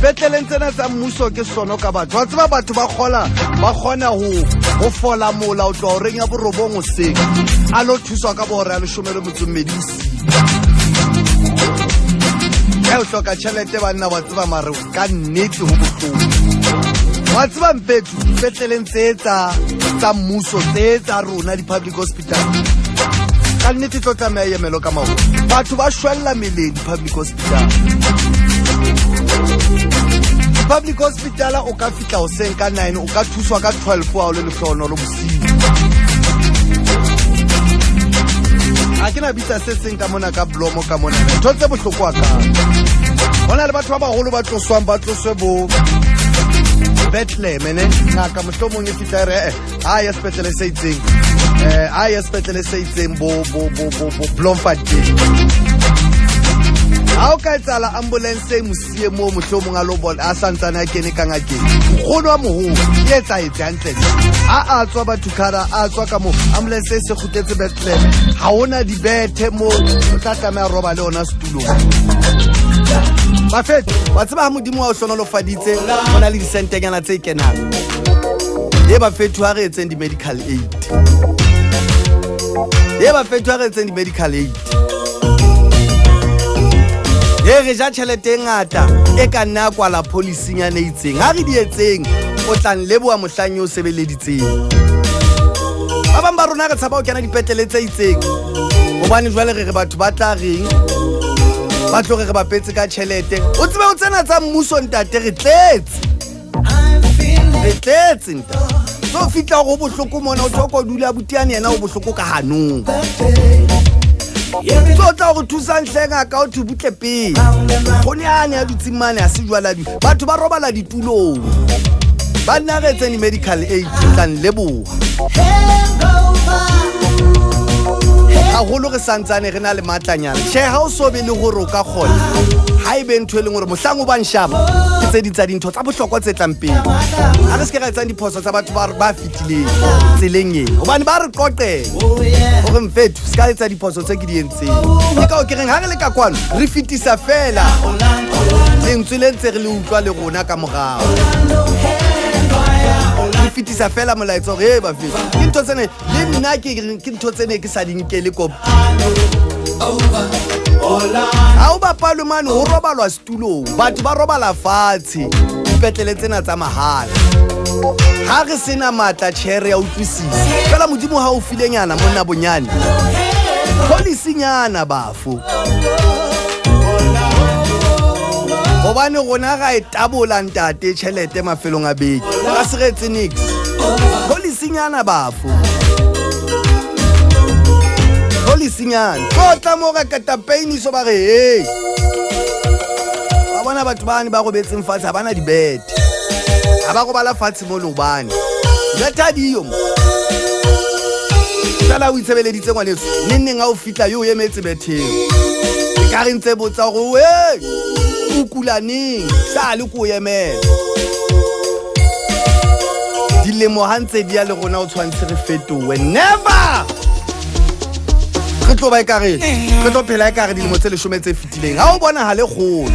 dipetleleng tsena tsa mmuso ke sono ka batho wa tseba batho ba kgona ho fola mola o tloa reng ya borobong hoseng a lo thuswa ka bohora le 12 o hloka tjhelete banna wa tseba mare ka nnete ho bohloko wa tseba mpethu dipetleleng tsa mmuso tsa rona di-public hospital ka nnete tlo tsamaya emelo ka mao batho ba shwella meleng di-public hospital. Public hospital o ka fitla hoseng ka 9 o ka thuswa ka 12 wa o le lehlono lo bosiu. A ke na bitsa se seng ka mona ka blomo ka mona ntho tse bohloko a ka hona le batho ba baholo ba tloswang ba tloswe bo Bethlehem ngaka mohlomong e fitla re ya sepetlele se itseng ya sepetlele se itseng bo Bloemfontein ha o ka etsala ambulance e mosie mo mohlomong a lo bona a santsana a kene ka ngakeng kgono wa moholo e etsa hantle a tswa Ba2Cada a tswa ka mo ambulance e se khutetse Bethlehem ha ona dibethe mo o tla tsamaya roba le ona setulong bafethu wa tseba ha modimo wa o hlonolofaditse hona le disentenyana tse kenang ye bafethu ha re etseng di-medical aid re ja tjhelete e ngata e ka nna kwala policing ya neitseng ha re di etseng o tla nleboa mohlang yo sebeleditseng ba bang ba rona re tshaba ho kena dipetlele tse itseng hobane jwale re batho ba tla reng ba tlo re bapetse ka tjhelete o tsebe o tsena tsa mmuso ntate re tletse nta so fitla go bohloko mona o thoko dula butiane yena o bohloko ka hanong so tla go thusa ntlenga ka o thubutle pele gone ane ya ditsimane a se jwala di batho ba robala ditulong ba nna re tseni medical aid tlan leboha haholo re santsane re na le matlanyana tjhe ha o so be le gore o ka kgona ha e be ntho e leng gore mohlang o bang shapa ke tse ditsa dintho tsa bohlokwa tse tlang pele ha re se ke ra etsang diphoso tsa batho ba fitileng tseleng ena hobane ba re qoqela gore mfethu se ka etsa diphoso tse ke di entseng ke ka o ke reng ha re le ka kwano re fitisa fela lentswe le ntse re le utlwa le rona ka morao re fitisa fela molaetso re ba fetsa ke ntho tsene le nna ke ntho tsene ke sa dinkele kopo ha o bapalo mane ho robalwa setulong batho ba robala fatshe dipetlele tsena tsa mahala ha re sena matla tjhere ya utlwisisa fela modimo ha o filenyana monna bonyane polisinyana bafo hobane rona ga e tabola ntate tjhelete mafelong a beke ga se retse nix polisinyana bafo polisinyana kotla mo ga katapaini so ba re hey ba bona batho bane ba go betseng fatshe ha bana dibete ha ba go bala fatshe mo lobane beta dio sala o itsebeleditse ngwaneso nenneng ha o fitla yo emetse betheo ka re ntse botsa go we kulaneng sa le ko emela dilemo hantse dia le rona o tshwantse re fetowe never re tlo ba e kare re tlo phela e kare dilemo tse 10 tse fitileng ha o bona ha le kgolo